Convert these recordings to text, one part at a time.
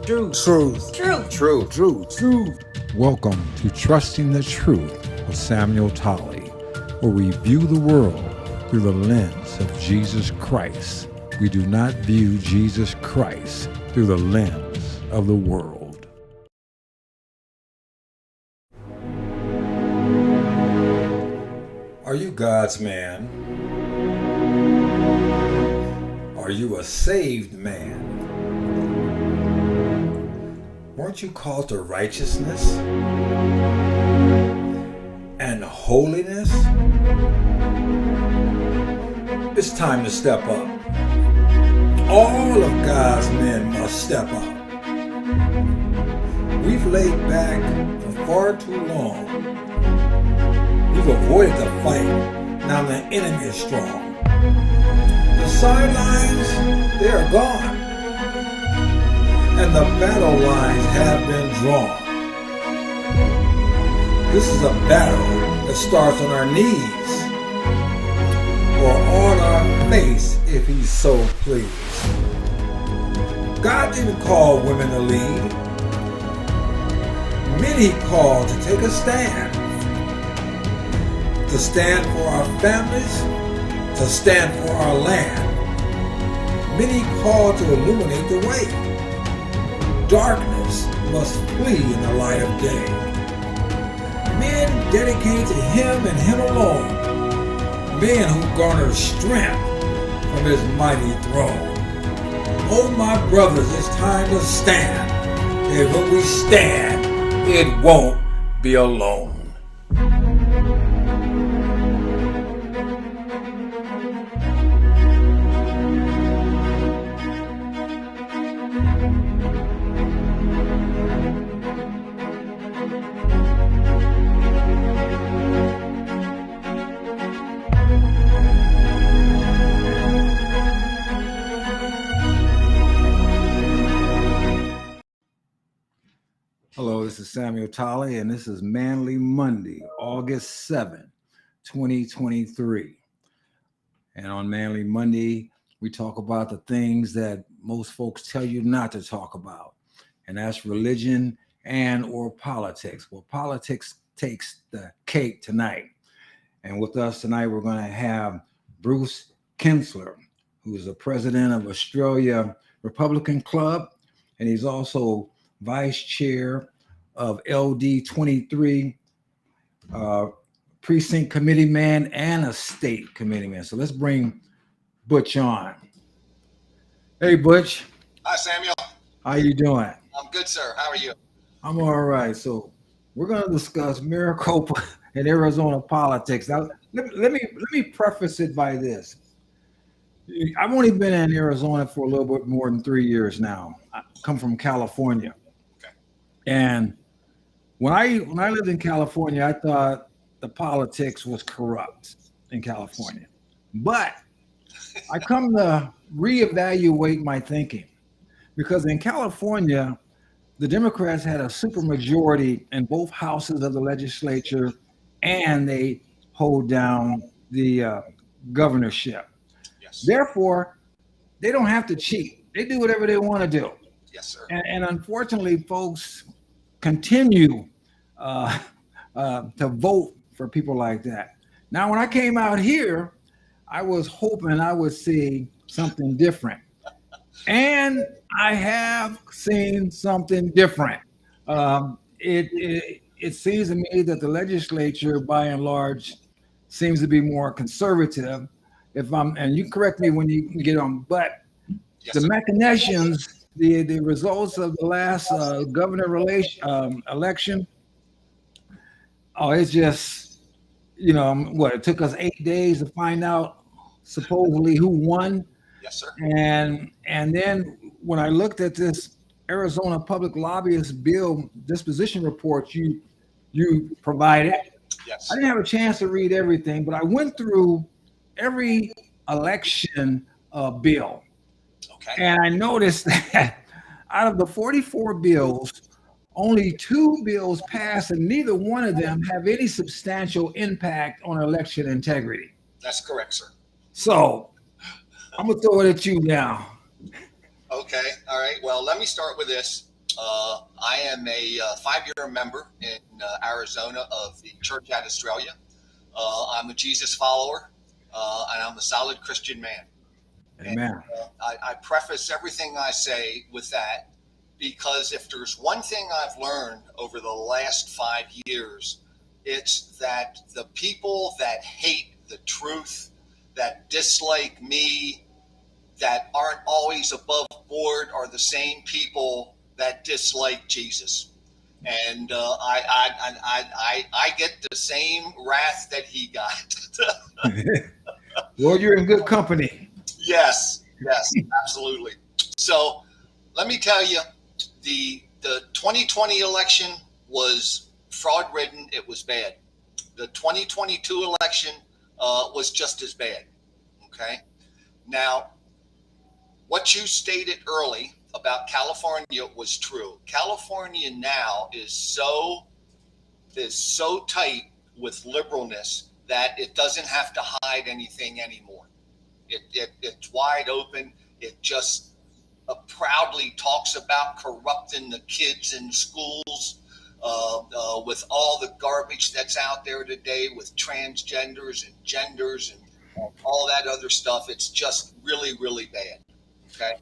Truth. Truth. Welcome to Trusting the Truth with Samuel Tolley, where we view the world through the lens of Jesus Christ. We do not view Jesus Christ through the lens of the world. Are you God's man? Are you a saved man? Weren't you called to righteousness and holiness? It's time to step up. All of God's men must step up. We've laid back for far too long. We've avoided the fight. Now the enemy is strong. The sidelines, they are gone. And the battle lines have been drawn. This is a battle that starts on our knees or on our face if he's so pleased. God didn't call women to lead. Many called to take a stand. To stand for our families, to stand for our land. Many called to illuminate the way. Darkness must flee in the light of day. Men dedicated to him and him alone. Men who garner strength from his mighty throne. Oh my brothers, it's time to stand. And when we stand, it won't be alone. Hello, this is Samuel Tolley, and this is Manly Monday, August 7, 2023. And on Manly Monday, we talk about the things that most folks tell you not to talk about, and that's religion and or politics. Well, politics takes the cake tonight. And with us tonight, we're going to have Bruce Kuentzler, who is the president of Australia Republican Club, and he's also vice chair of LD 23, precinct committee man and a state committee man. So let's bring Butch on. Hey, Butch. Hi, Samuel. How you doing? I'm good, sir. How are you? I'm all right. So we're going to discuss Maricopa and Arizona politics. Now, let me preface it by this. I've only been in Arizona for a little bit more than 3 years now. I come from California. Okay. And when I lived in California, I thought the politics was corrupt in California. But I come to reevaluate my thinking, because in California, the Democrats had a supermajority in both houses of the legislature, and they hold down the governorship. Yes. Therefore, they don't have to cheat. They do whatever they want to do. Yes, sir. And unfortunately, folks continue to vote for people like that. Now, when I came out here, I was hoping I would see something different. And I have seen something different. It seems to me that the legislature, by and large, seems to be more conservative. And you correct me when you get on, but Yes, the sir. machinations, the results of the last governor election, it's just, it took us 8 days to find out supposedly who won. Yes, sir. And then when I looked at this Arizona Public Lobbyist Bill disposition report you provided, Yes. I didn't have a chance to read everything, but I went through every election bill. Okay. And I noticed that out of the 44 bills, only 2 bills passed, and neither one of them have any substantial impact on election integrity. That's correct, sir. So I'm gonna throw it at you now. Okay. All right. Well, let me start with this. I am a 5-year member in Arizona of the Church at Australia. I'm a Jesus follower, and I'm a solid Christian man. Amen. And, I preface everything I say with that because if there's one thing I've learned over the last 5 years, it's that the people that hate the truth, that dislike me, that aren't always above board are the same people that dislike Jesus. And I get the same wrath that he got. Well, you're in good company. Yes, absolutely. So let me tell you, the 2020 election was fraud-ridden. It was bad. The 2022 election was just as bad. Okay. Now, what you stated early about California was true. California now is so tight with liberalness that it doesn't have to hide anything anymore. It's wide open. It just proudly talks about corrupting the kids in schools with all the garbage that's out there today with transgenders and genders and all that other stuff. It's just really, really bad. Okay.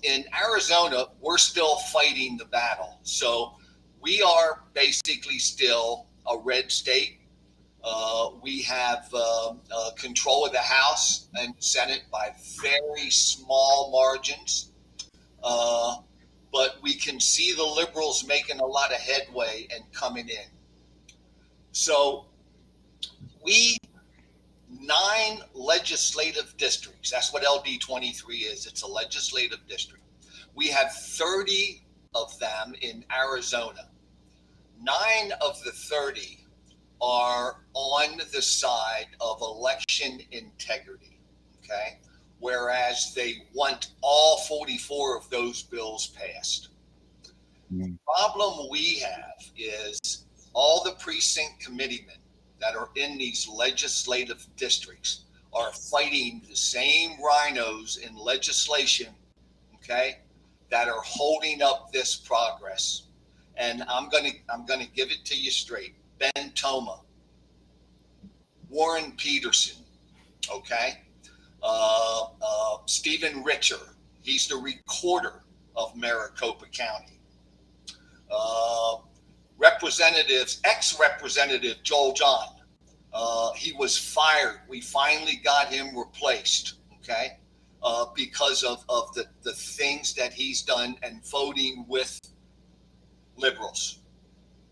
In Arizona, we're still fighting the battle. So we are basically still a red state. We have control of the House and Senate by very small margins. But we can see the liberals making a lot of headway and coming in. So 9 legislative districts. That's what LD 23 is. It's a legislative district. We have 30 of them in Arizona. 9 of the 30 are on the side of election integrity, okay? Whereas they want all 44 of those bills passed. The problem we have is all the precinct committeemen that are in these legislative districts are fighting the same rhinos in legislation, okay, that are holding up this progress. And I'm gonna give it to you straight. Ben Toma, Warren Peterson, okay, Stephen Richer, he's the recorder of Maricopa County. Ex-representative Joel John, he was fired. We finally got him replaced, okay, because of the things that he's done and voting with liberals.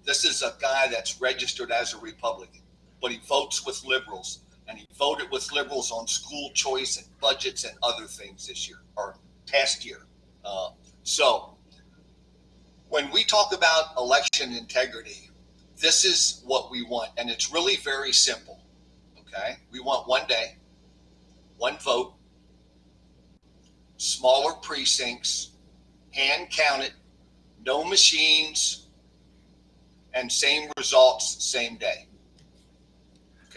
This is a guy that's registered as a Republican, but he votes with liberals, and he voted with liberals on school choice and budgets and other things this year or past year. So when we talk about election integrity, this is what we want, and it's really very simple, okay? We want one day, one vote, smaller precincts, hand counted, no machines, and same results, same day.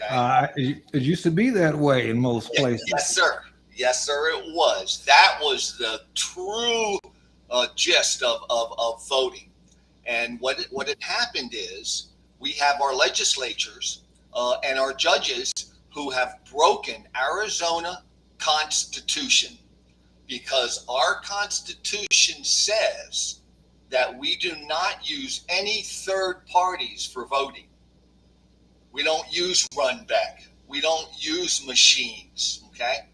Okay. It used to be that way in most places. Yes, sir. Yes, sir, it was. That was the true gist of voting. And what had happened is we have our legislatures and our judges who have broken Arizona Constitution, because our Constitution says that we do not use any third parties for voting. We don't use run back. We don't use machines, okay?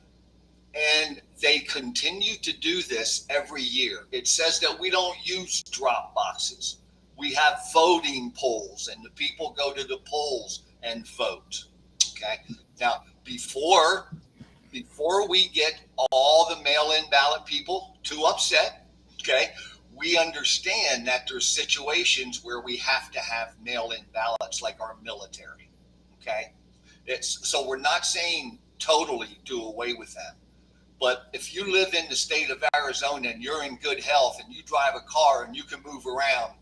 And they continue to do this every year. It says that we don't use drop boxes. We have voting polls, and the people go to the polls and vote, okay? Now, before we get all the mail-in ballot people too upset, okay, we understand that there's situations where we have to have mail-in ballots like our military, okay? So we're not saying totally do away with them. But if you live in the state of Arizona and you're in good health and you drive a car and you can move around,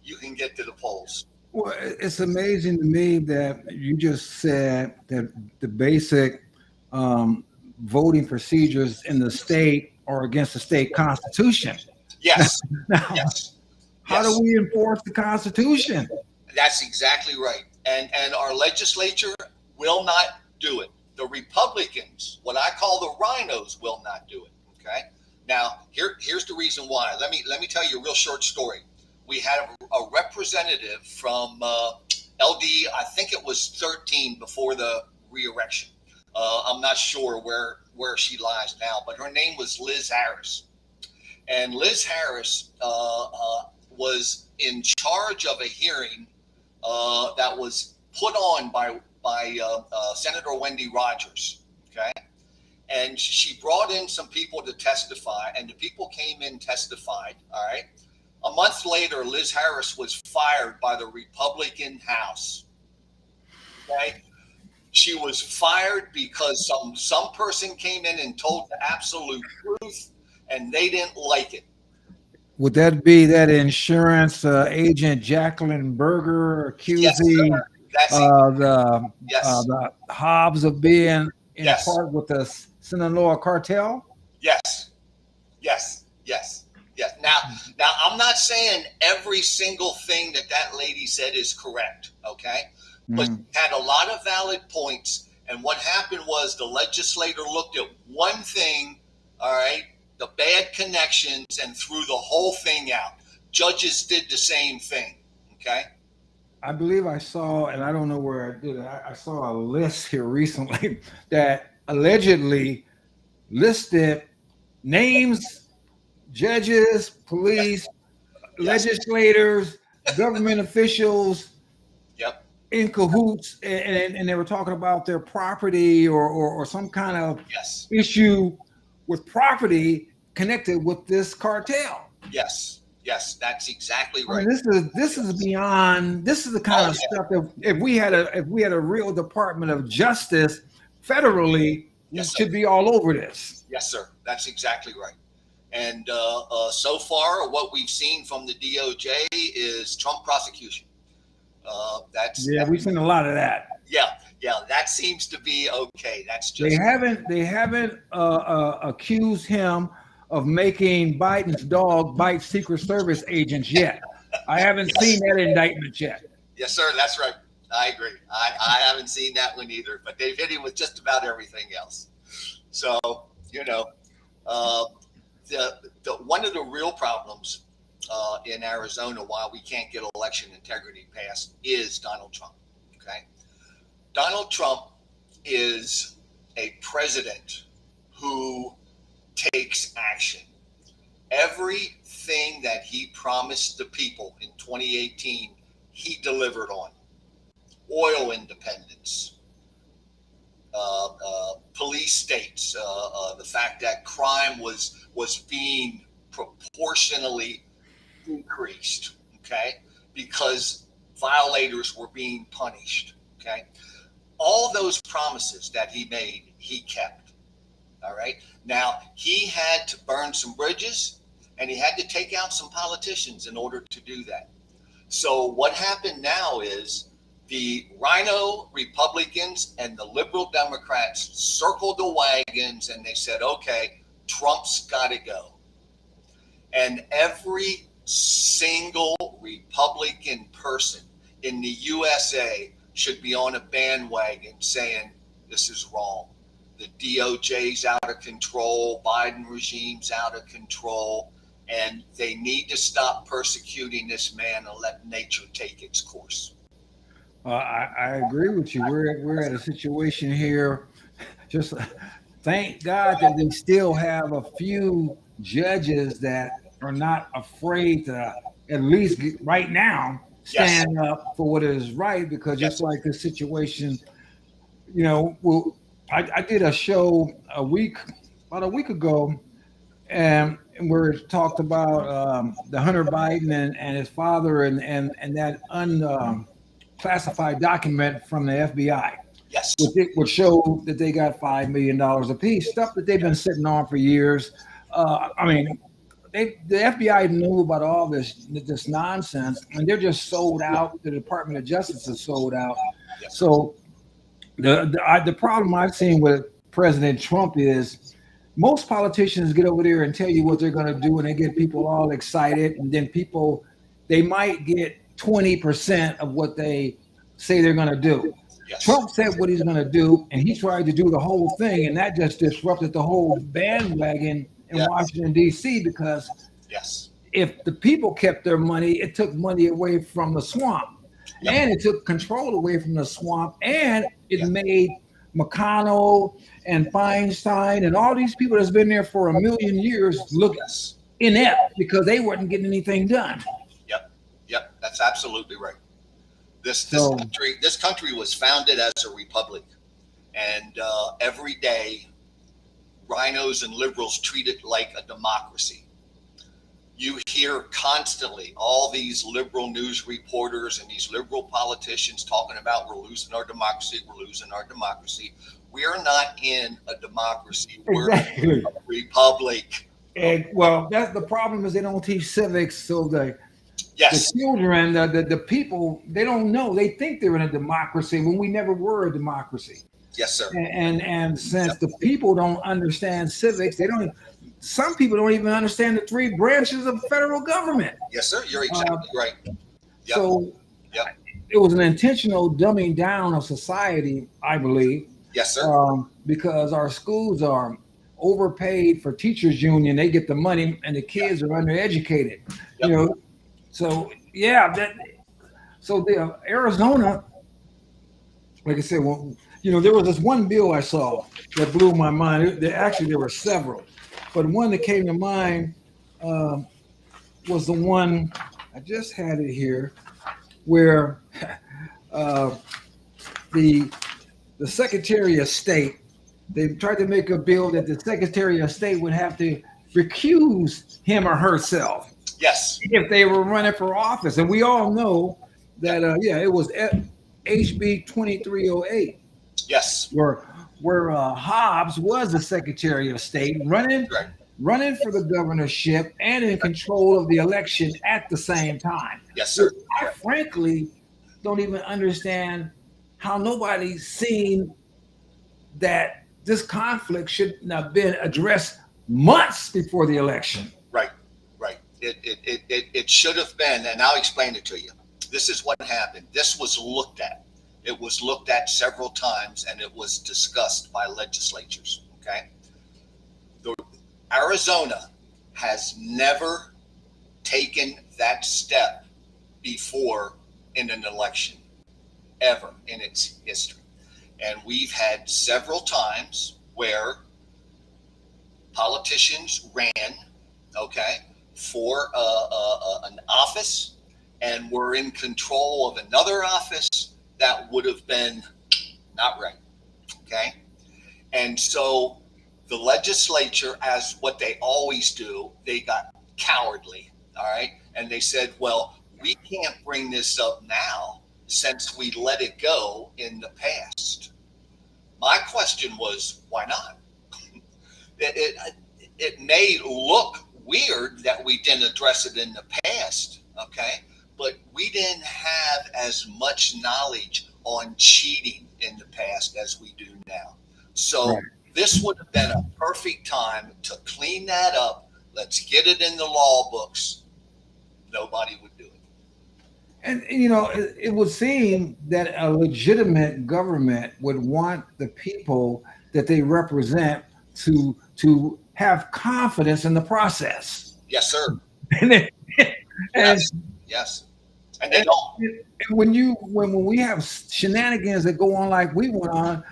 you can get to the polls. Well, it's amazing to me that you just said that the basic voting procedures in the state are against the state constitution. Yes, Now, yes, how do yes. we enforce the Constitution? That's exactly right. And our legislature will not do it. The Republicans, what I call the rhinos, will not do it. Okay. Now here's the reason why. Let me tell you a real short story. We had a representative from LD. I think it was 13 before the re-election. I'm not sure where she lies now, but her name was Liz Harris. And Liz Harris was in charge of a hearing that was put on by Senator Wendy Rogers. Okay, and she brought in some people to testify, and the people came in testified. All right. A month later, Liz Harris was fired by the Republican House. Okay, she was fired because some person came in and told the absolute truth, and they didn't like it. Would that be that insurance agent Jacqueline Berger Yes, accusing sir. That's it. Yes, the Hobbs of being in yes, part with the Sinaloa cartel? yes, yes, yes, yes. Now, I'm not saying every single thing that lady said is correct, okay? But she had a lot of valid points. And what happened was the legislator looked at one thing, all right, the bad connections, and threw the whole thing out. Judges did the same thing, okay? I believe I saw, and I don't know where I did it. I saw a list here recently that allegedly listed names, judges, police, Yes. legislators, government officials Yep. in cahoots, and they were talking about their property or some kind of Yes. issue with property connected with this cartel. Yes. Yes. That's exactly I right. mean, this is beyond. This is the kind of stuff that if we had a real Department of Justice federally, we Yes, sir. should be all over this. Yes, sir. That's exactly right. And so far, what we've seen from the DOJ is Trump prosecution. Yeah, we've seen a lot of that. Yeah. That seems to be okay. That's just They haven't accused him of making Biden's dog bite Secret Service agents yet. I haven't seen that indictment yet. Yes, sir. That's right. I agree. I haven't seen that one either, but they've hit him with just about everything else. So the one of the real problems in Arizona why we can't get election integrity passed is Donald Trump. Okay, Donald Trump is a president who takes action. Everything that he promised the people in 2018, he delivered on. Oil independence, police states, the fact that crime was being proportionally increased, okay, because violators were being punished, okay. All those promises that he made, he kept. All right. Now, he had to burn some bridges and he had to take out some politicians in order to do that. So what happened now is the Rhino Republicans and the liberal Democrats circled the wagons and they said, okay, Trump's got to go. And every single Republican person in the USA should be on a bandwagon saying this is wrong. The DOJ's out of control, Biden regime's out of control, and they need to stop persecuting this man and let nature take its course. I agree with you. We're at a situation here. Just thank God that we still have a few judges that are not afraid to, at least right now, stand up for what is right. Because just like this situation, I did a show about a week ago, and we talked about the Hunter Biden and his father and that unclassified document from the FBI. Yes. Which showed that they got $5 million apiece, stuff that they've been sitting on for years. The FBI knew about all this nonsense, and they're just sold out. The Department of Justice is sold out. Yes. So the problem I've seen with President Trump is most politicians get over there and tell you what they're going to do, and they get people all excited, and then people, they might get 20% of what they say they're going to do. Yes. Trump said what he's going to do, and he tried to do the whole thing, and that just disrupted the whole bandwagon in Yes. Washington, D.C., because Yes. if the people kept their money, it took money away from the swamp. Yep. And it took control away from the swamp, and it Yep. made McConnell and Feinstein and all these people that's been there for a million years look Yes. inept because they weren't getting anything done. Yep. That's absolutely right. This So- country was founded as a republic, and every day, rhinos and liberals treat it like a democracy. You hear constantly all these liberal news reporters and these liberal politicians talking about we're losing our democracy, we're losing our democracy. We are not in a democracy. We're Exactly. in a republic. And well, that's the problem, is they don't teach civics, so the Yes. children, the people, they don't know. They think they're in a democracy when we never were a democracy. Yes, sir. And since the people don't understand civics, they don't. Some people don't even understand the three branches of federal government. Yes, sir. You're exactly right. Yep. So Yep. it was an intentional dumbing down of society, I believe, Yes, sir. because our schools are overpaid for teachers union. They get the money, and the kids are undereducated. Yep. You know, so yeah, so the Arizona, like I said, well, there was this one bill I saw that blew my mind. There were several, but one that came to mind was the one, I just had it here, where the Secretary of State, they tried to make a bill that the Secretary of State would have to recuse him or herself Yes. if they were running for office. And we all know that, it was HB 2308, Yes. where Hobbs was the Secretary of State, running for the governorship and in control of the election at the same time. Yes, sir. I frankly don't even understand how nobody's seen that this conflict should have been addressed months before the election. Right. It should have been, and I'll explain it to you. This is what happened. This was looked at. It was looked at several times, and it was discussed by legislatures. Okay. Arizona has never taken that step before in an election, ever in its history. And we've had several times where politicians ran, for an office and were in control of another office that would have been not right. Okay. And so the legislature, as what they always do, they got cowardly. All right. And they said, well, we can't bring this up now since we let it go in the past. My question was, why not? It may look weird that we didn't address it in the past, okay? But we didn't have as much knowledge on cheating in the past as we do now. So Right. This would have been a perfect time to clean that up. Let's get it in the law books. Nobody would do it. And it would seem that a legitimate government would want the people that they represent to have confidence in the process. Yes, sir. and Yes. And they don't. when we have shenanigans that go on like we went on,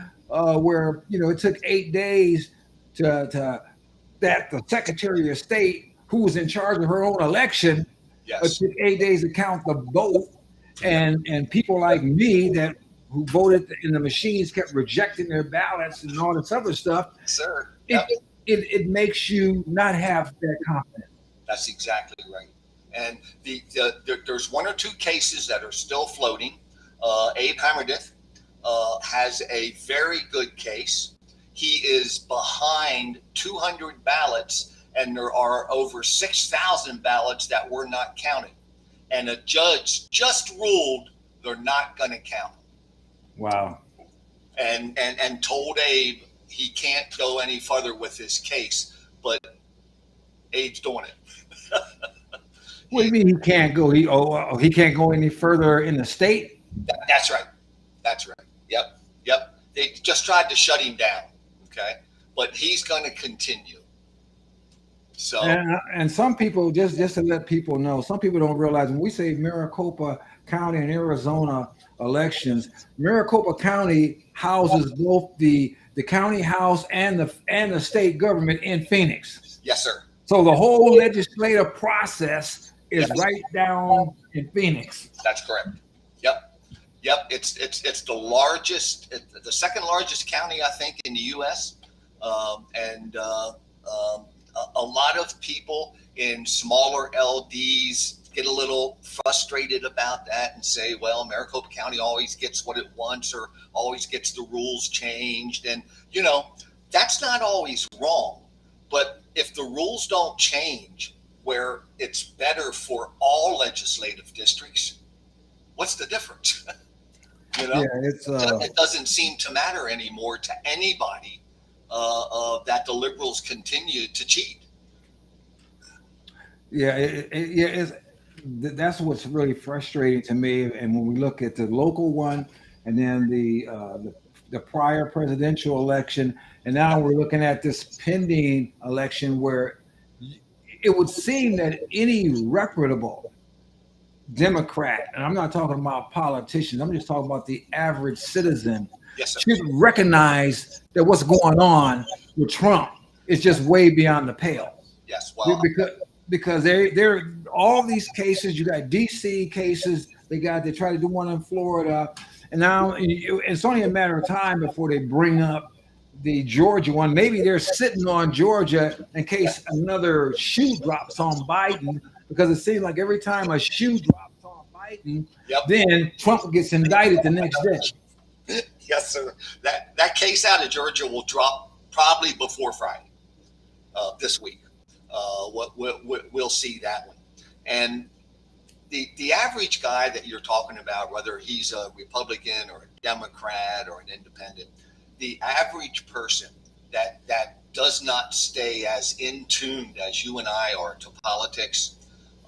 where it took 8 days to that the Secretary of State, who was in charge of her own election, Yes. it took 8 days to count the vote, and people like me who voted and the machines kept rejecting their ballots and all this other stuff. Sir. It makes you not have that confidence. That's exactly right. And there's one or two cases that are still floating. Abe Hammerdeath has a very good case. He is behind 200 ballots, and there are over 6,000 ballots that were not counted. And a judge just ruled they're not going to count. Wow. And told Abe, he can't go any further with his case, but Abe's doing it. What do you mean he can't go? He can't go any further in the state? That's right. That's right. Yep. Yep. They just tried to shut him down. Okay. But he's going to continue. So, and some people, just to let people know, some people don't realize when we say Maricopa County and Arizona elections, Maricopa County houses both the county house and the state government in Phoenix. yes, sir. So the whole legislative process is Yes. right down in Phoenix. That's correct. Yep. Yep. It's the largest, the second largest county, I think, in the U.S. A lot of people in smaller LDs get a little frustrated about that and say, well, Maricopa County always gets what it wants or always gets the rules changed. And, that's not always wrong. But if the rules don't change where it's better for all legislative districts, what's the difference? Yeah, it doesn't seem to matter anymore to anybody that the liberals continue to cheat. Yeah, that's what's really frustrating to me. And when we look at the local one, and then the prior presidential election, and now we're looking at this pending election, where it would seem that any reputable Democrat, and I'm not talking about politicians, I'm just talking about the average citizen, Yes, sir. should recognize that what's going on with Trump is just way beyond the pale. Yes, well, Because they're all these cases. You got DC cases. They try to do one in Florida, and now it's only a matter of time before they bring up the Georgia one. Maybe they're sitting on Georgia in case another shoe drops on Biden, because it seems like every time a shoe drops on Biden, Yep. then Trump gets indicted the next day. Yes, sir. That case out of Georgia will drop probably before Friday this week. We'll see that one. And the average guy that you're talking about, whether he's a Republican or a Democrat or an independent, the average person that does not stay as in tune as you and I are to politics,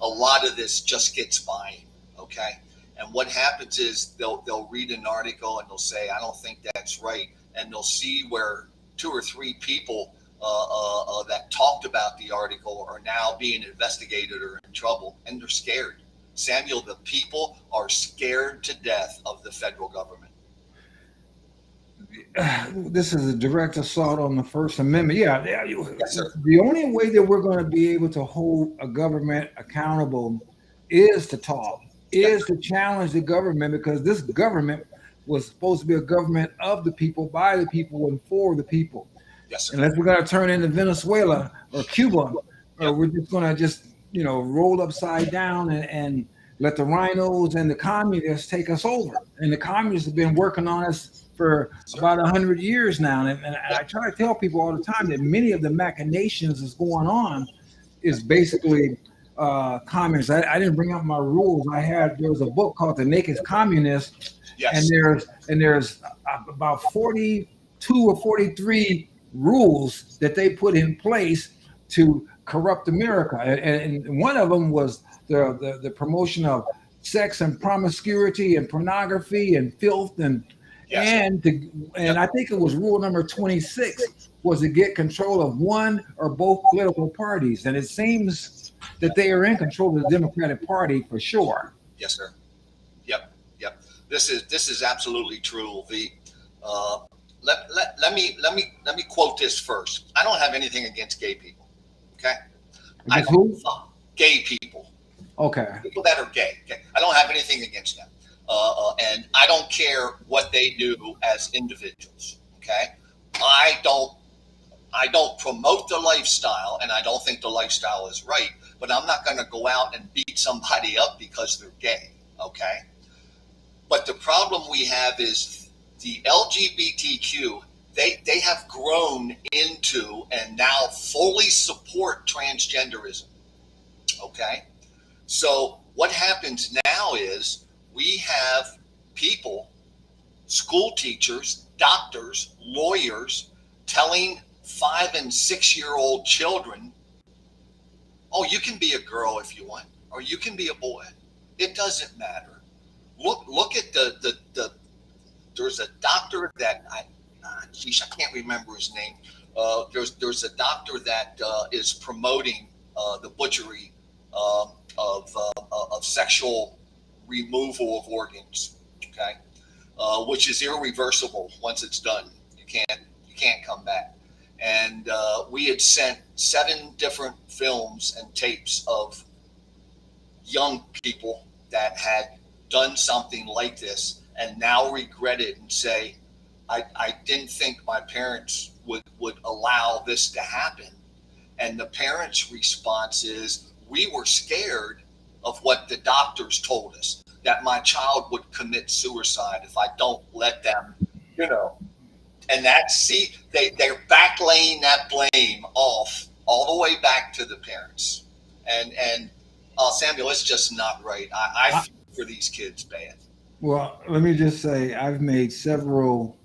a lot of this just gets by him, okay? And what happens is they'll read an article and they'll say, I don't think that's right. And they'll see where 2 or 3 people that talked about the article are now being investigated or in trouble, and they're scared. Samuel, the people are scared to death of the federal government. This is a direct assault on the First Amendment. Yeah, Yes, sir. the only way that we're going to be able to hold a government accountable is to talk, is to challenge the government, because this government was supposed to be a government of the people, by the people, and for the people. Yes, sir. Unless we're going to turn into Venezuela or Cuba, or we're just going to roll upside down and let the rhinos and the communists take us over. And the communists have been working on us for about 100 years now. And I try to tell people all the time that many of the machinations that's going on is basically communists. I didn't bring up my rules. There was a book called The Naked Communist, Yes. and there's about 42 or 43 rules that they put in place to corrupt America, and one of them was the promotion of sex and promiscuity and pornography and filth and I think it was rule number 26 was to get control of one or both political parties, and it seems that they are in control of the Democratic Party for sure. Yes, sir. Yep. This is absolutely true. Let me quote this first. I don't have anything against gay people. Okay. Gay people. Okay. People that are gay. Okay. I don't have anything against them. And I don't care what they do as individuals. Okay. I don't promote the lifestyle, and I don't think the lifestyle is right, but I'm not going to go out and beat somebody up because they're gay. Okay. But the problem we have is the LGBTQ, they have grown into and now fully support transgenderism. Okay. So what happens now is we have people, school teachers, doctors, lawyers, telling 5 and 6 year old children, oh, you can be a girl if you want, or you can be a boy. It doesn't matter. Look at the there's a doctor that I can't remember his name. There's a doctor that is promoting the butchery of sexual removal of organs, okay, which is irreversible once it's done. You can't come back. And we had sent 7 different films and tapes of young people that had done something like this and now regret it and say, I didn't think my parents would allow this to happen. And the parents' response is, we were scared of what the doctors told us, that my child would commit suicide if I don't let them, And they're backlaying that blame off all the way back to the parents. And Samuel, it's just not right. I feel for these kids bad. Well, let me just say, I've made several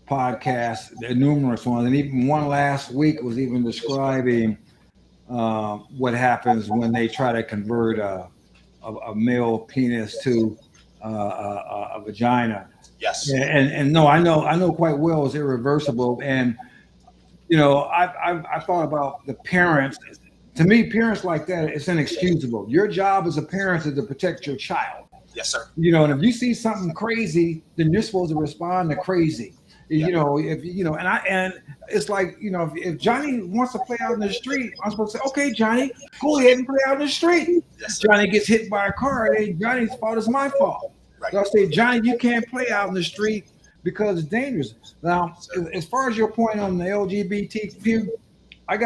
podcasts, numerous ones, and even one last week was even describing what happens when they try to convert a male penis to a vagina. Yes. And no, I know quite well it's irreversible. And I thought about the parents. To me, parents like that, it's inexcusable. Your job as a parent is to protect your child. Yes, sir. And if you see something crazy, then you're supposed to respond to crazy. Yep. And it's like, if Johnny wants to play out in the street, I'm supposed to say, okay, Johnny, go ahead and play out in the street. Yes, Johnny gets hit by a car, it ain't Johnny's fault, it's my fault. Right. So I say, Johnny, you can't play out in the street because it's dangerous. Now, as far as your point on the LGBTQ, I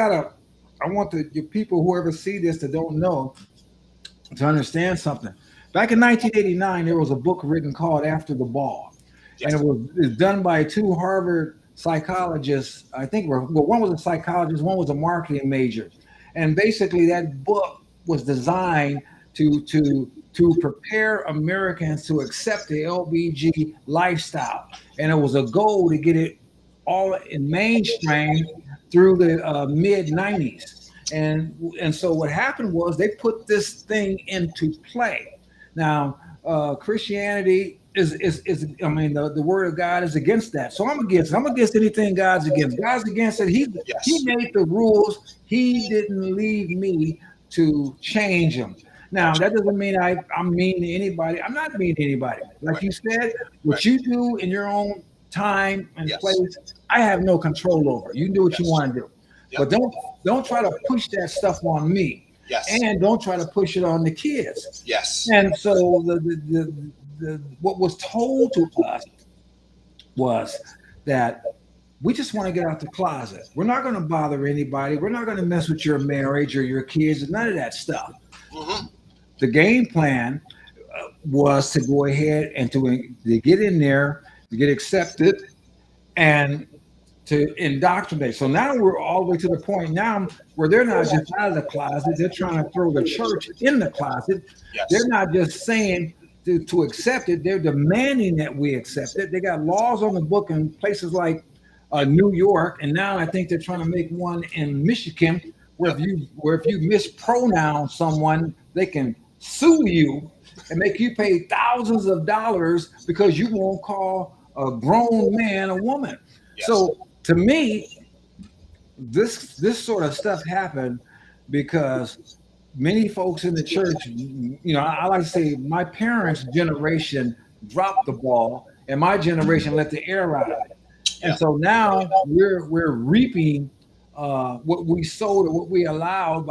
want the people who ever see this that don't know to understand something. Back in 1989, there was a book written called After the Ball. Yes. And it was done by 2 Harvard psychologists. I think one was a psychologist, one was a marketing major. And basically that book was designed to prepare Americans to accept the LBG lifestyle. And it was a goal to get it all in mainstream through the mid 90s. And so what happened was they put this thing into play. Now, Christianity the word of God is against that. So I'm against anything God's against. God's against it. He made the rules. He didn't leave me to change them. Now, that doesn't mean I'm mean to anybody. I'm not mean to anybody. Like you said, what you do in your own time and place, I have no control over. You do what you want to do. But don't try to push that stuff on me. Yes. And don't try to push it on the kids. Yes. And so what was told to us was that we just want to get out the closet. We're not going to bother anybody. We're not going to mess with your marriage or your kids, none of that stuff. Mm-hmm. The game plan was to go ahead and to get in there, to get accepted, and to indoctrinate. So now we're all the way to the point now where they're not just out of the closet, they're trying to throw the church in the closet. Yes. They're not just saying to accept it, they're demanding that we accept it. They got laws on the book in places like New York, and now I think they're trying to make one in Michigan where if you mispronounce someone, they can sue you and make you pay thousands of dollars because you won't call a grown man a woman. Yes. So to me, this sort of stuff happened because many folks in the church, I like to say my parents' generation dropped the ball and my generation let the air out of it. And so now we're reaping what we sowed or what we allowed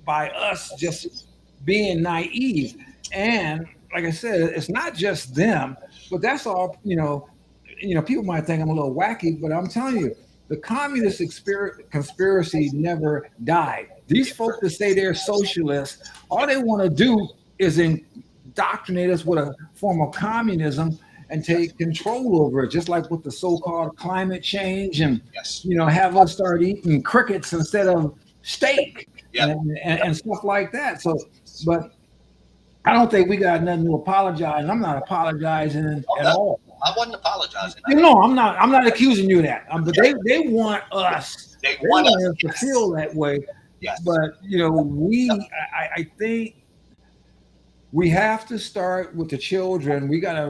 by us just being naive. And like I said, it's not just them, but that's all, people might think I'm a little wacky, but I'm telling you, the communist conspiracy never died. These folks that say they're socialists, all they want to do is indoctrinate us with a form of communism and take control over it, just like with the so-called climate change and, have us start eating crickets instead of steak and stuff like that. So, but I don't think we got nothing to apologize. I'm not apologizing at all. I wasn't apologizing. No, I'm not. I'm not accusing you of that. But they want us. They They want want us. us to Yes. feel that way. Yes. But I think we have to start with the children. We gotta,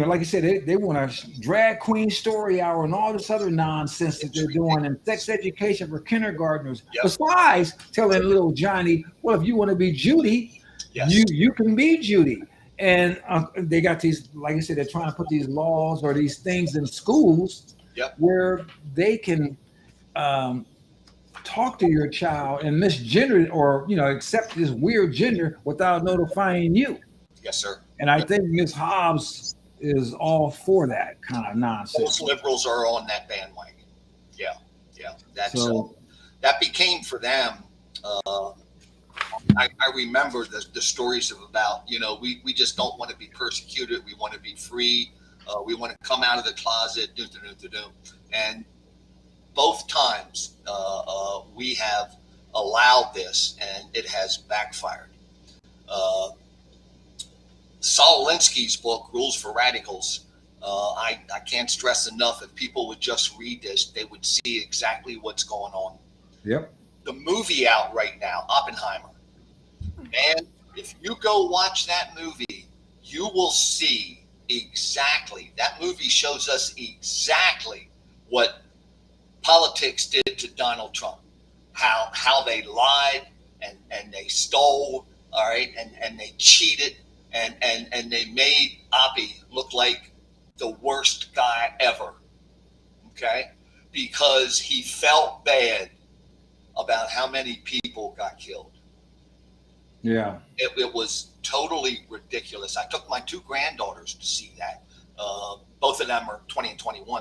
like I said, they want a drag queen story hour and all this other nonsense that they're doing, and sex education for kindergartners. Yep. Besides telling little Johnny, well, if you want to be Judy, Yes. you can be Judy. And they got these, like I said, they're trying to put these laws or these things in schools Yep. where they can talk to your child and misgender or accept this weird gender without notifying you. Yes, sir. And I think Ms. Hobbs is all for that kind of nonsense. Most liberals are on that bandwagon. Yeah. That's So that became for them. I remember the stories of about, we just don't want to be persecuted. We want to be free. We want to come out of the closet. And both times we have allowed this, and it has backfired. Saul Alinsky's book, Rules for Radicals, I can't stress enough, if people would just read this, they would see exactly what's going on. Yep. The movie out right now, Oppenheimer. And if you go watch that movie, you will see exactly, that movie shows us exactly what politics did to Donald Trump, how they lied and they stole, all right, and they cheated and they made Oppie look like the worst guy ever, okay, because he felt bad about how many people got killed. Yeah. It was totally ridiculous. I took my two granddaughters to see that. Both of them are 20 and 21,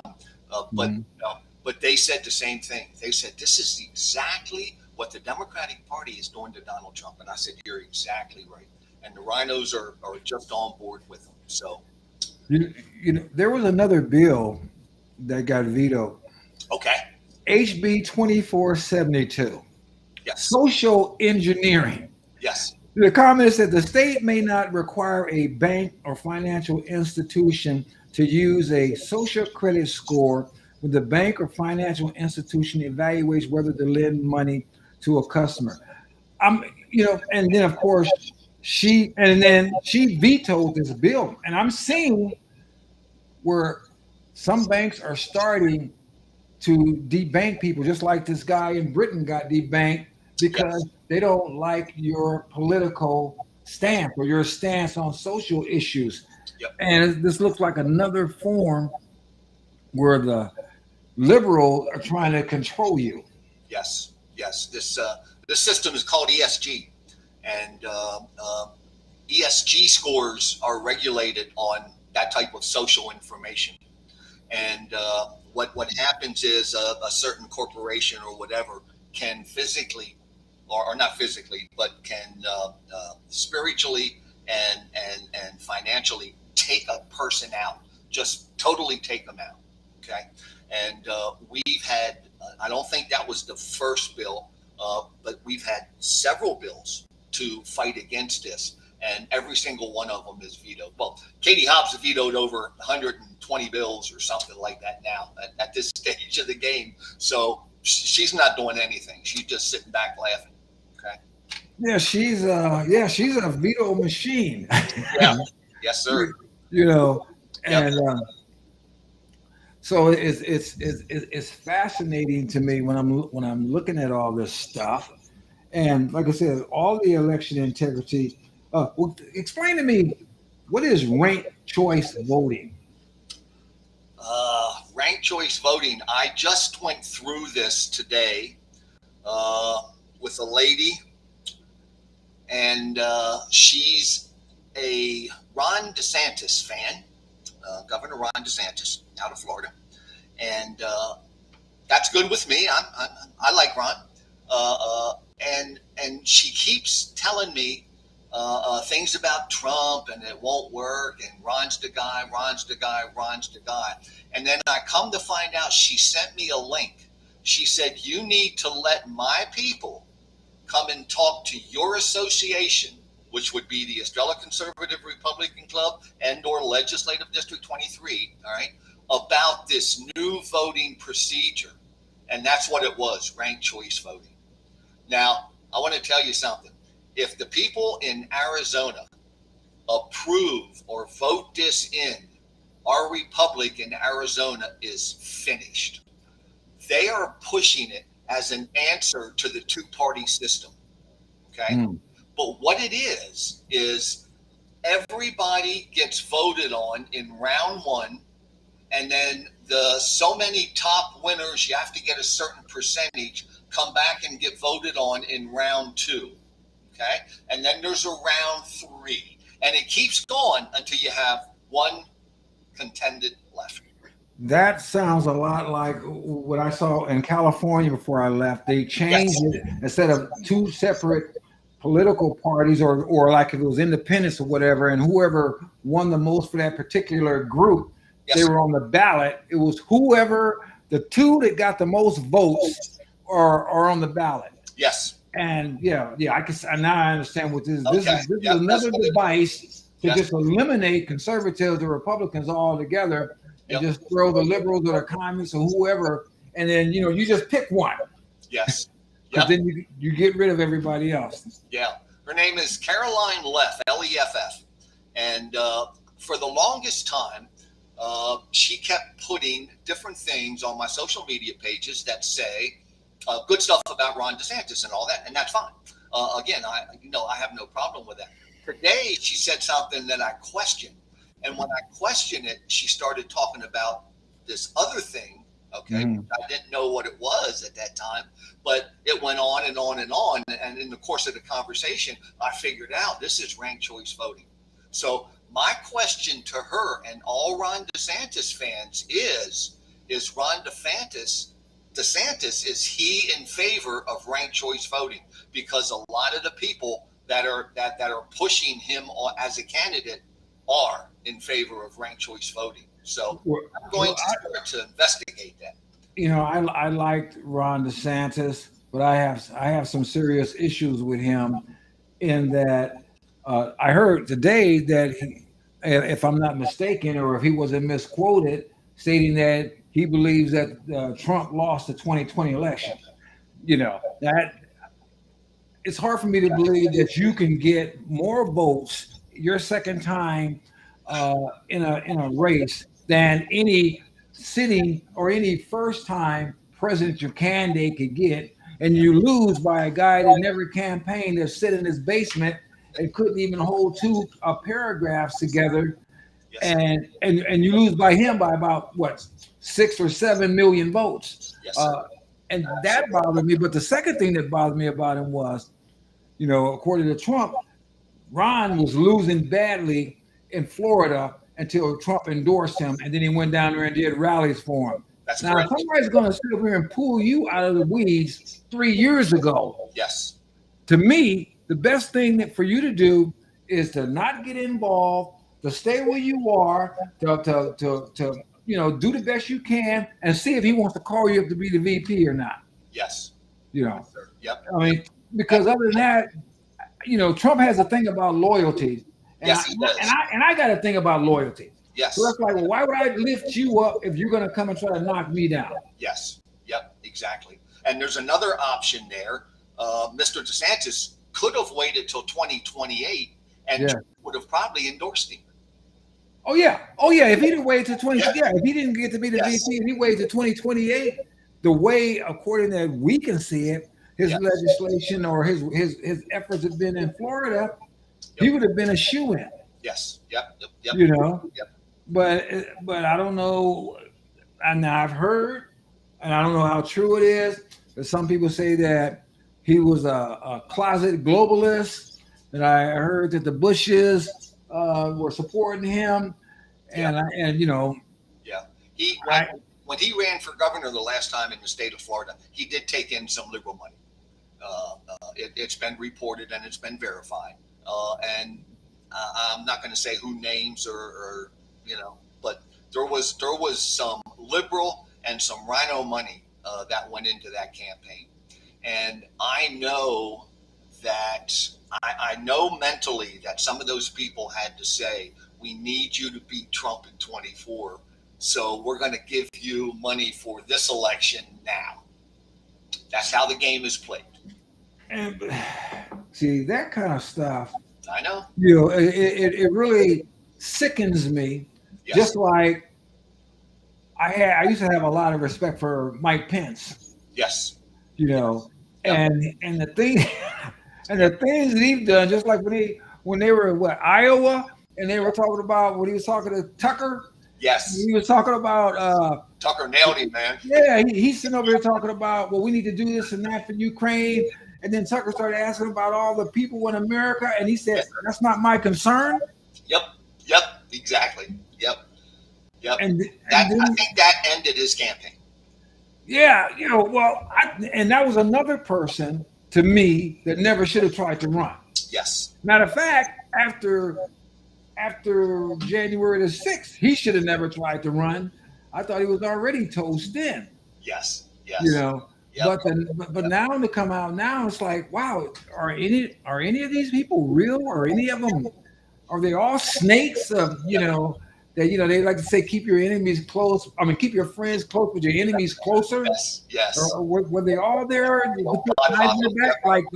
but they said the same thing. They said, this is exactly what the Democratic Party is doing to Donald Trump. And I said, you're exactly right. And the rhinos are just on board with them. So, there was another bill that got vetoed. okay. HB 2472. Yes. Social engineering. Yes. The comment said the state may not require a bank or financial institution to use a social credit score when the bank or financial institution evaluates whether to lend money to a customer. And then of course she vetoed this bill. And I'm seeing where some banks are starting to debank people, just like this guy in Britain got debanked because they don't like your political stance or your stance on social issues. Yep. And this looks like another form where the liberals are trying to control you. Yes. This system is called ESG, and ESG scores are regulated on that type of social information. And what happens is a certain corporation or whatever can physically, or not physically, but can spiritually and financially take a person out, just totally take them out. Okay. And we've had, I don't think that was the first bill, but we've had several bills to fight against this. And every single one of them is vetoed. Well, Katie Hobbs vetoed over 120 bills or something like that now at this stage of the game. So she's not doing anything. She's just sitting back laughing. Okay. Yeah, she's a veto machine. Yeah. Yes, sir. And so it's fascinating to me when I'm looking at all this stuff. And like I said, all the election integrity. Explain to me, what is ranked choice voting? Ranked choice voting. I just went through this today with a lady, and she's a Ron DeSantis fan, Governor Ron DeSantis out of Florida, and that's good with me. I like Ron, and she keeps telling me things about Trump and it won't work, and Ron's the guy. And then I come to find out she sent me a link. She said, you need to let my people come and talk to your association which would be the Estrella Conservative Republican Club and or Legislative District 23, all right, about this new voting procedure. And that's what it was, ranked choice voting. Now, I want to tell you something. If the people in Arizona approve or vote this in, our republic in Arizona is finished. They are pushing it as an answer to the two-party system. Okay? But what it is everybody gets voted on in round one, and then the so many top winners, you have to get a certain percentage, come back and get voted on in round two. Okay? And then there's a round three. And it keeps going until you have one contended left. That sounds a lot like what I saw in California before I left. They changed it instead of two separate political parties or like if it was independents or whatever, and whoever won the most for that particular group, they were on the ballot. It was whoever, the two that got the most votes are on the ballot. Yes. And I can now I understand what this is. This is another device to just eliminate conservatives or Republicans altogether and just throw the liberals or the communists or whoever, and then you just pick one. Yes. But then you get rid of everybody else. Yeah. Her name is Caroline Leff, Leff. And for the longest time, she kept putting different things on my social media pages that say good stuff about Ron DeSantis and all that, and that's fine. Again, I have no problem with that. Today, she said something that I questioned, and when I questioned it, she started talking about this other thing. Okay, I didn't know what it was at that time, but it went on and on and on, and in the course of the conversation, I figured out this is ranked choice voting. So my question to her and all Ron DeSantis fans is Ron DeSantis, is he in favor of ranked choice voting? Because a lot of the people that are pushing him as a candidate are in favor of ranked choice voting. So I'm going to investigate that. I liked Ron DeSantis, but I have some serious issues with him in that I heard today that he, if I'm not mistaken, or if he wasn't misquoted, stating that he believes that Trump lost the 2020 election. That it's hard for me to believe that you can get more votes your second time in a race than any sitting or any first time presidential candidate could get, and you lose by a guy that never campaigned, that sit in his basement and couldn't even hold two paragraphs together, and you lose by him by about what 6 or 7 million votes. And that bothered me. But the second thing that bothered me about him was, according to Trump, Ron was losing badly in Florida until Trump endorsed him, and then he went down there and did rallies for him. That's now, correct. Somebody's going to sit up here and pull you out of the weeds 3 years ago. Yes. To me, the best thing for you to do is to not get involved, to stay where you are, to do the best you can, and see if he wants to call you up to be the VP or not. Yes. Yep. I mean, because other than that, Trump has a thing about loyalty. And yes, he does. And I got a thing about loyalty. Yes. So that's like, well, why would I lift you up if you're going to come and try to knock me down? Yes. Yep. Exactly. And there's another option there. Mr. DeSantis could have waited till 2028 and would have probably endorsed him. Oh yeah. If he didn't wait till if he didn't get to be the VP, and he waited to 2028, the way, according to we can see it, his legislation or his efforts have been in Florida, he would have been a shoo-in. Yes. Yep. Yep. But I don't know, and I've heard, and I don't know how true it is, but some people say that he was a closet globalist, and I heard that the Bushes were supporting him, and when he ran for governor the last time in the state of Florida, he did take in some liberal money. It's been reported and it's been verified. And I'm not going to say who names or but there was some liberal and some rhino money that went into that campaign. And I know that I know mentally that some of those people had to say, we need you to beat Trump in 24. So we're going to give you money for this election now. That's how the game is played. And see, that kind of stuff, I know. it really sickens me. Yes. Just like I used to have a lot of respect for Mike Pence, Yes. Yep. and the thing and the Yep. things that he's done, just like when they were what, Iowa, and they were talking about when he was talking to Tucker, Yes. he was talking about Tucker nailed him, man. yeah, he's sitting over here talking about, well, we need to do this and that for Ukraine. And then Tucker started asking about all the people in America, and he said, Yes. that's not my concern. Yep. Yep. Exactly. Yep. Yep. And I then, think that ended his campaign. yeah, and that was another person to me that never should have tried to run. Yes. Matter of fact, after January the 6th, he should have never tried to run. I thought he was already toast in. Yes. Yes. Yep. But now to come out now, it's like, wow, are any of these people real? Or any of them, are they all snakes of, that, they like to say, keep your enemies close. I mean, keep your friends close, but your enemies closer. Yes. Yes. Or were they all there with their eyes in the back,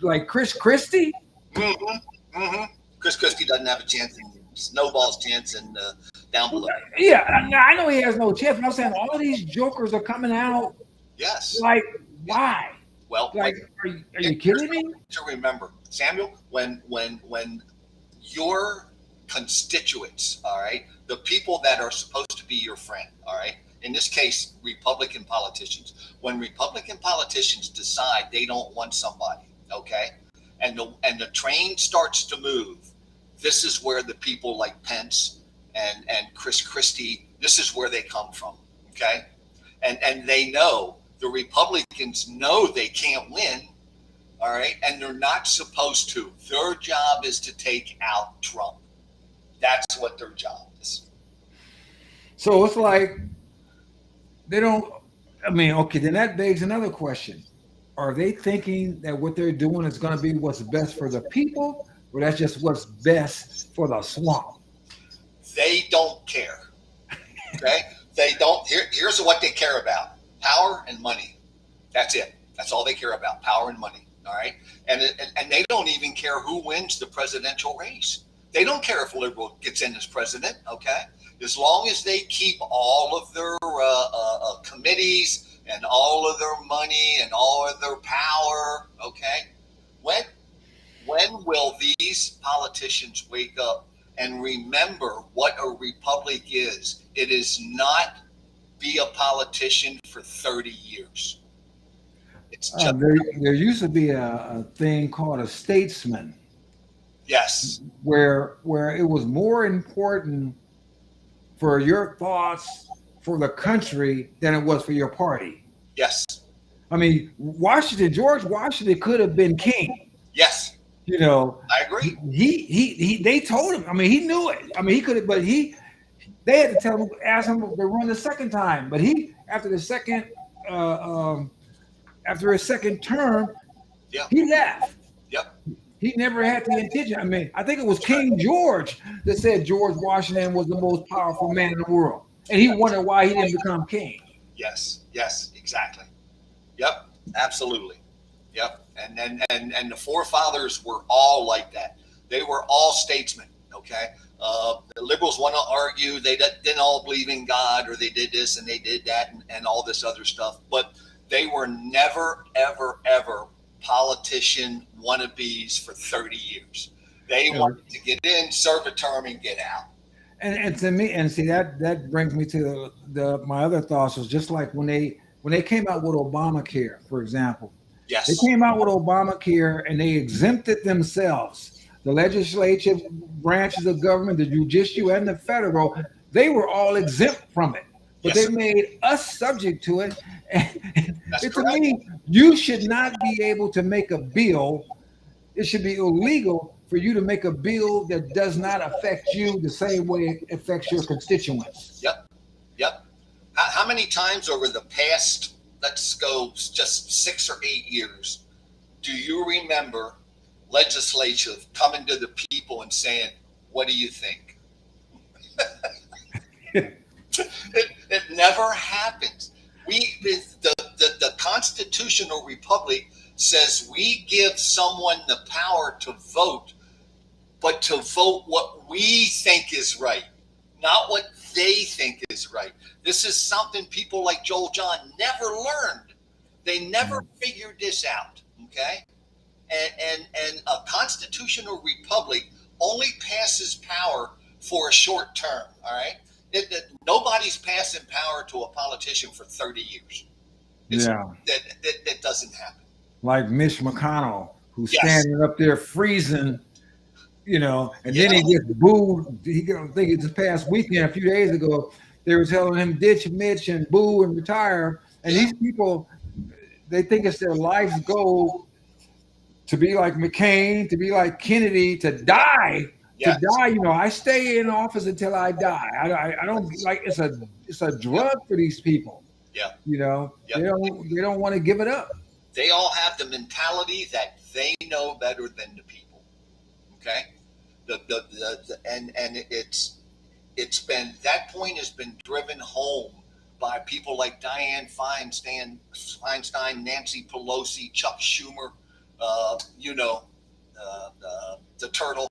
like Chris Christie? Mm-hmm. Mm-hmm. Chris Christie doesn't have a chance in Snowball's chance and down below. Yeah, I know he has no chance, but I'm saying all of these jokers are coming out. Yes. Like, why? Well, like, are you kidding me? To remember, Samuel, when your constituents, all right, the people that are supposed to be your friend, all right, in this case, Republican politicians, when Republican politicians decide they don't want somebody, okay, and the train starts to move, this is where the people like Pence and Chris Christie, this is where they come from, okay, and they know. The Republicans know they can't win, all right, and they're not supposed to. Their job is to take out Trump. That's what their job is. So it's like they don't. I mean, okay, then that begs another question: are they thinking that what they're doing is going to be what's best for the people, or that's just what's best for the swamp? They don't care. Okay, they don't. Here's what they care about. Power and money. That's it. That's all they care about. Power and money. All right. And they don't even care who wins the presidential race. They don't care if a liberal gets in as president. Okay. As long as they keep all of their committees and all of their money and all of their power. Okay. When will these politicians wake up and remember what a republic is? It is not be a politician for 30 years. It's just there used to be a thing called a statesman. Yes. Where it was more important for your thoughts for the country than it was for your party. Yes. I mean, George Washington could have been king. Yes. I agree. He they told him. I mean, he knew it. I mean, he could have, but they had to tell him, ask him to run the second time. But after his second term, he left. Yep. He never had the intention. I mean, I think it was King George that said George Washington was the most powerful man in the world, and he wondered why he didn't become king. Yes. Yes. Exactly. Yep. Absolutely. Yep. And the forefathers were all like that. They were all statesmen. Okay. The liberals want to argue they didn't all believe in God, or they did this and they did that and all this other stuff. But they were never, ever, ever politician wannabes for 30 years. They wanted to get in, serve a term, and get out. And to me, and see that brings me to my other thoughts was just like when they came out with Obamacare, for example. Yes. They came out with Obamacare and they exempted themselves. The legislative branches of government, the judicial and the federal, they were all exempt from it. But they made us subject to it. And to me, you should not be able to make a bill. It should be illegal for you to make a bill that does not affect you the same way it affects your constituents. Yep. How many times over the past, let's go just 6 or 8 years, do you remember legislature coming to the people and saying, "What do you think?" It never happens. The constitutional republic says we give someone the power to vote, but to vote what we think is right, not what they think is right. This is something people like Joel John never learned. They never figured this out. Okay, and a constitutional republic only passes power for a short term. All right. Nobody's passing power to a politician for 30 years. That doesn't happen. Like Mitch McConnell, who's Yes. standing up there freezing, and then he gets booed. I think it's this past weekend, a few days ago, they were telling him ditch Mitch and boo and retire. And these people, they think it's their life's goal to be like McCain, to be like Kennedy, to die. Yes. To die, I stay in office until I die. I don't like it's a drug for these people. Yeah. They don't want to give it up. They all have the mentality that they know better than the people. Okay, and it's been, that point has been driven home by people like Dianne Feinstein, Nancy Pelosi, Chuck Schumer, the turtle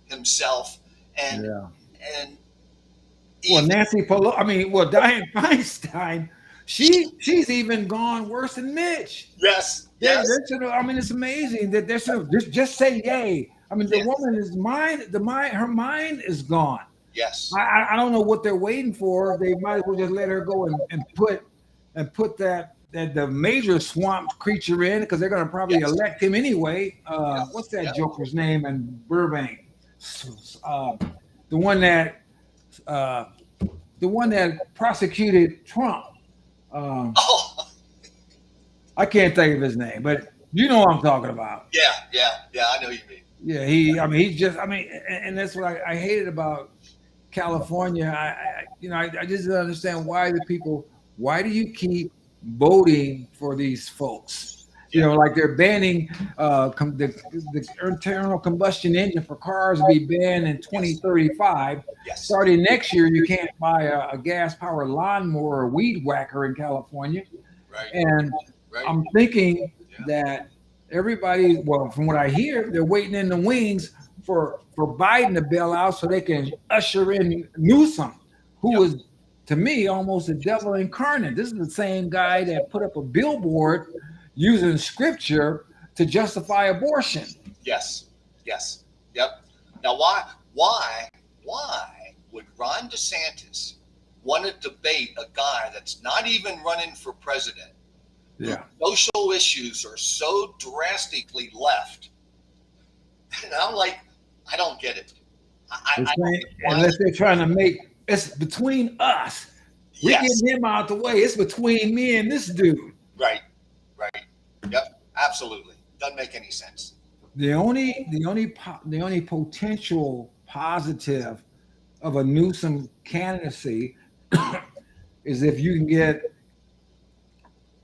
himself, and Nancy Pelosi. Dianne Feinstein. She's even gone worse than Mitch. Yes. It's amazing that there's just say yay. The woman her mind is gone. Yes. I don't know what they're waiting for. They might as well just let her go and put that the major swamp creature in, because they're going to probably elect him anyway. What's that joker's name in Burbank? The one that prosecuted Trump. I can't think of his name, but you know what I'm talking about. Yeah, I know you mean. Yeah, and that's what I hated about California. I just don't understand why why do you keep voting for these folks? Like they're banning the internal combustion engine for cars to be banned in 2035. Yes. Starting next year, you can't buy a gas-powered lawnmower or weed whacker in California. Right. And I'm thinking that everybody, from what I hear, they're waiting in the wings for Biden to bail out so they can usher in Newsom, who is, to me, almost a devil incarnate. This is the same guy that put up a billboard using scripture to justify abortion. Yes. Yep. Now, why would Ron DeSantis want to debate a guy that's not even running for president? Yeah. Social issues are so drastically left. And I'm like, I don't get it. Unless they're trying to make it's between us. We get him out the way. It's between me and this dude. Right. Yep. Absolutely. Doesn't make any sense. The only potential positive of a Newsom candidacy is if you can get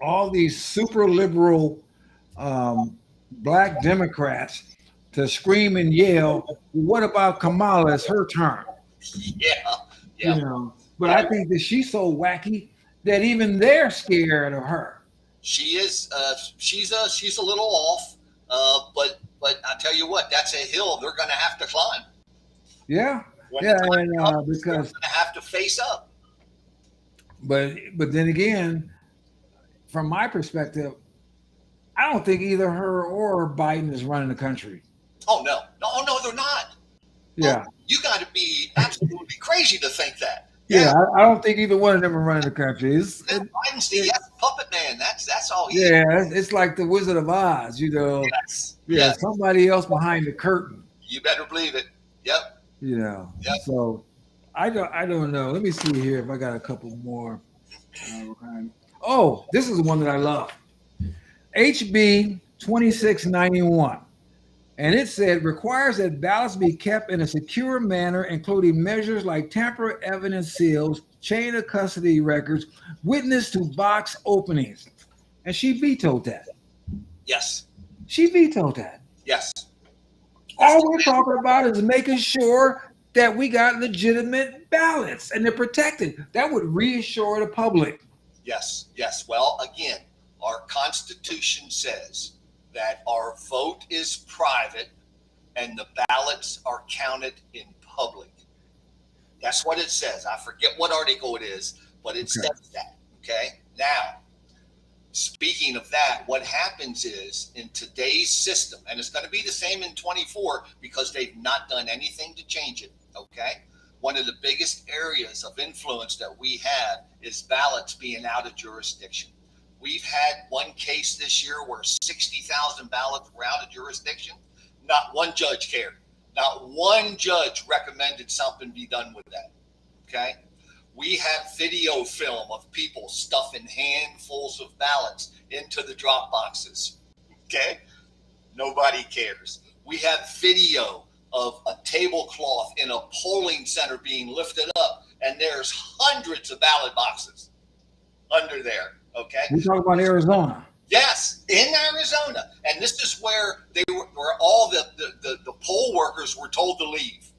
all these super liberal black Democrats to scream and yell, "What about Kamala? It's her turn." Yeah. But I think that she's so wacky that even they're scared of her. She is. She's a little off. But I tell you what, that's a hill they're going to have to climb. Because they're going to have to face up. But then again, from my perspective, I don't think either her or Biden is running the country. Oh no, they're not. Yeah, you got to be absolutely crazy to think that. Yeah, I don't think either one of them are running the country. Biden's the puppet man. That's all. It's like the Wizard of Oz, Yes. Somebody else behind the curtain. You better believe it. Yep. Yep. So I don't know. Let me see here if I got a couple more. Oh, this is one that I love. HB 2691. And it said, requires that ballots be kept in a secure manner, including measures like tamper evidence seals, chain of custody records, witness to box openings. And she vetoed that. Yes. She vetoed that. Yes. That's All we're talking about is making sure that we got legitimate ballots and they're protected. That would reassure the public. yes, yes. Well, again, our Constitution says that our vote is private and the ballots are counted in public. That's what it says. I forget what article it is, but it Okay. says that. Okay. Now, speaking of that, what happens is in today's system, and it's going to be the same in 24 because they've not done anything to change it. Okay. One of the biggest areas of influence that we have is ballots being out of jurisdiction. We've had one case this year where 60,000 ballots were out of jurisdiction. Not one judge cared. Not one judge recommended something be done with that. Okay. We have video film of people stuffing handfuls of ballots into the drop boxes. Okay. Nobody cares. We have video of a tablecloth in a polling center being lifted up, and there's hundreds of ballot boxes under there. Okay. We talk about Arizona. Yes, in Arizona, and this is where where all the poll workers were told to leave.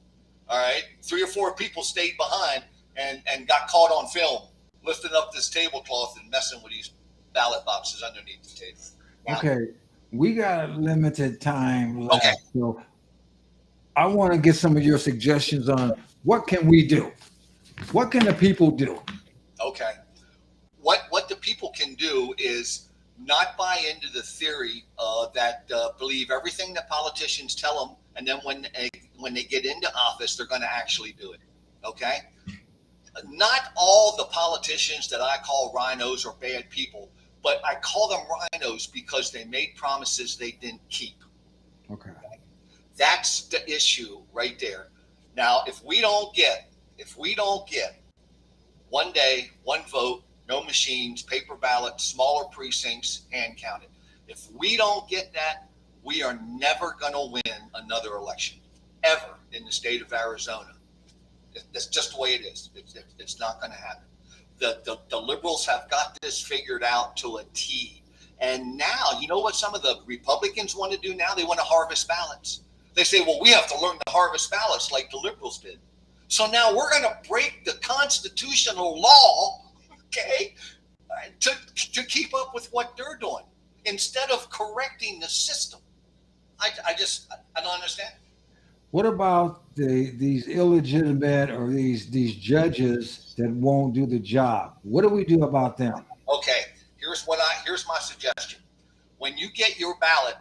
All right, 3 or 4 people stayed behind and got caught on film lifting up this tablecloth and messing with these ballot boxes underneath the table. Now, Okay, we got a limited time left, okay, so I want to get some of your suggestions on what can we do. What can the people do? okay. What the people can do is not buy into the theory that believe everything that politicians tell them, and then when they get into office, they're going to actually do it. Okay. Not all the politicians that I call rhinos are bad people, but I call them rhinos because they made promises they didn't keep. Okay. That's the issue right there. Now, if we don't get one day, one vote, no machines, paper ballots, smaller precincts, hand counted. If we don't get that, we are never going to win another election, ever, in the state of Arizona. That's just the way it is. It's not going to happen. The liberals have got this figured out to a T. And now, you know what some of the Republicans want to do now? They want to harvest ballots. They say, well, we have to learn to harvest ballots like the liberals did. So now we're going to break the constitutional law, okay, to keep up with what they're doing instead of correcting the system. I don't understand. What about these illegitimate or these judges that won't do the job? What do we do about them? Okay, here's my suggestion. When you get your ballot,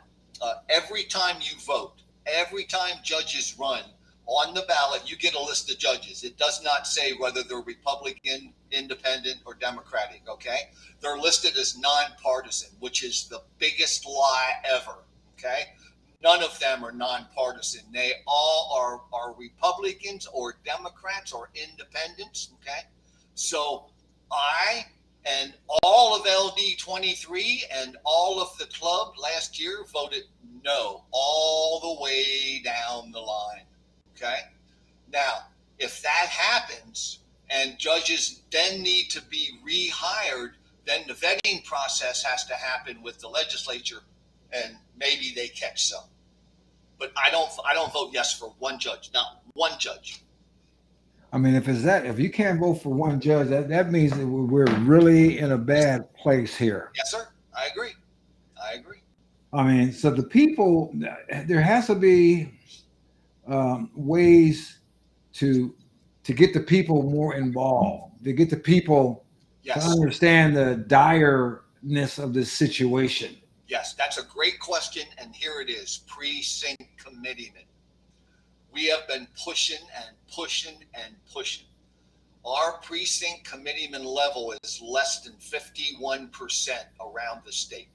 every time you vote, every time judges run on the ballot, you get a list of judges. It does not say whether they're Republican, independent, or Democratic. Okay, they're listed as nonpartisan, which is the biggest lie ever. Okay. None of them are nonpartisan. They all are Republicans or Democrats or independents. Okay. So I and all of LD23 and all of the club last year voted no all the way down the line. Okay. Now, if that happens and judges then need to be rehired, then the vetting process has to happen with the legislature and maybe they catch some. But I don't vote yes for one judge, not one judge. I mean, if you can't vote for one judge, that means that we're really in a bad place here. Yes, sir. I agree. I mean, so the people, there has to be ways to get the people more involved, to get the people to understand the direness of this situation. Yes, that's a great question, and here it is, precinct committeemen. We have been pushing and pushing and pushing. Our precinct committeeman level is less than 51% around the state.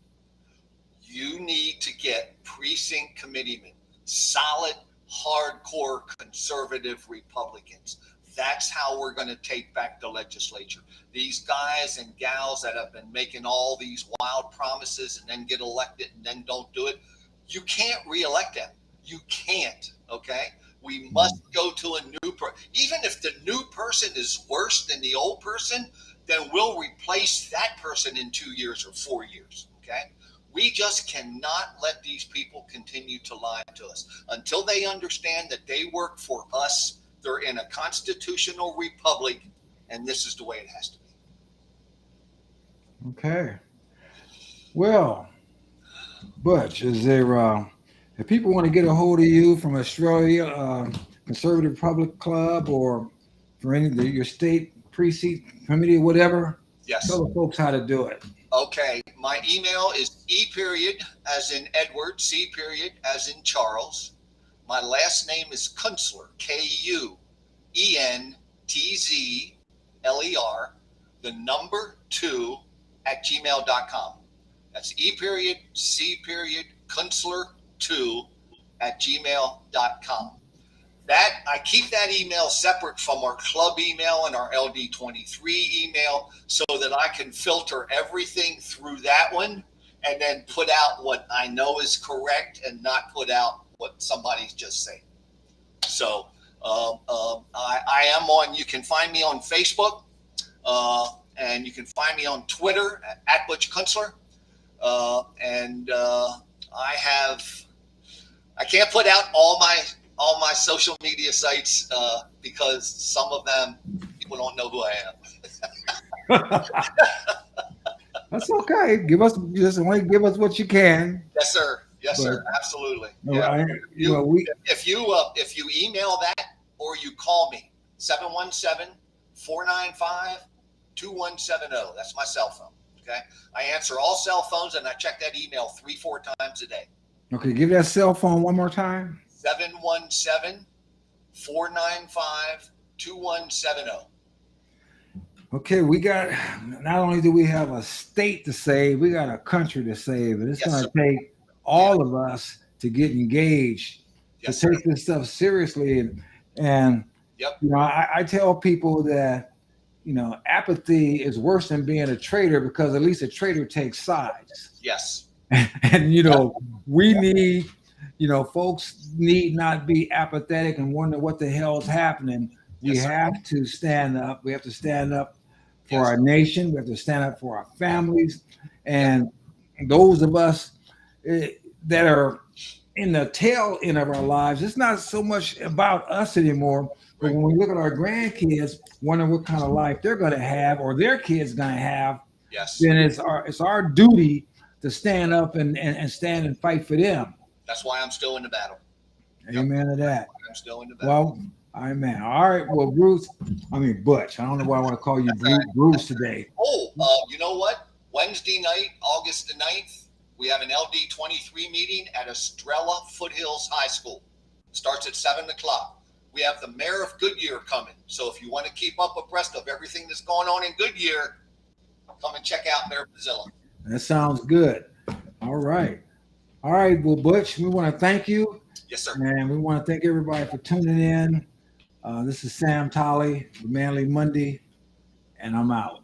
You need to get precinct committeemen, solid, hardcore conservative Republicans. That's how we're going to take back the legislature. These guys and gals that have been making all these wild promises and then get elected and then don't do it, you can't reelect them. You can't, okay? We must go to a new person. Even if the new person is worse than the old person, then we'll replace that person in 2 years or 4 years, okay? We just cannot let these people continue to lie to us. Until they understand that they work for us, they're in a constitutional republic, and this is the way it has to be. Okay. Well, Butch, is there, if people want to get a hold of you from Australia, Conservative Republic Club, or for any of your state precinct committee or whatever, Yes. tell the folks how to do it. Okay. My email is E period as in Edward, C period as in Charles. My last name is Kuentzler, Kuentzler, the number 2 at gmail.com. That's E period, C period, Kuentzler 2 at gmail.com. That I keep that email separate from our club email and our LD23 email so that I can filter everything through that one and then put out what I know is correct and not put out what somebody's just saying. So I am on, you can find me on Facebook and you can find me on Twitter at Butch Kuentzler. I can't put out all my social media sites because some of them people don't know who I am. That's okay. Give us what you can. Yes, sir. Yes, sir. Absolutely. No, Yeah. If If you email that or you call me 717-495-2170. That's my cell phone. Okay. I answer all cell phones and I check that email 3-4 times a day. Okay, give that cell phone one more time. 717-495-2170. Okay, we got, not only do we have a state to save, we got a country to save. And it's Yes, going sir. to take all of us to get engaged, Yes, to take sir. this stuff seriously. And Yep. I tell people that, apathy is worse than being a traitor because at least a traitor takes sides. Yes. And, we need, folks need not be apathetic and wonder what the hell's happening. We Yes, sir. have to stand up. We have to stand up for Yes. our nation. We have to stand up for our families. And those of us that are in the tail end of our lives, it's not so much about us anymore. But when we look at our grandkids, wonder what kind of life they're going to have or their kids going to have, Yes. then it's our duty to stand up and stand and fight for them. That's why I'm still in the battle. Amen to that. I'm still in the battle. Well, amen. All right. Well, Butch. I don't know why I want to call you Bruce today. Oh, you know what? Wednesday night, August the 9th, we have an LD23 meeting at Estrella Foothills High School. Starts at 7 o'clock. We have the mayor of Goodyear coming. So if you want to keep up abreast of everything that's going on in Goodyear, come and check out Mayor Pizzilla. That sounds good. All right. All right. Well, Butch, we want to thank you. Yes, sir. And we want to thank everybody for tuning in. This is Sam Tolley, Manly Monday, and I'm out.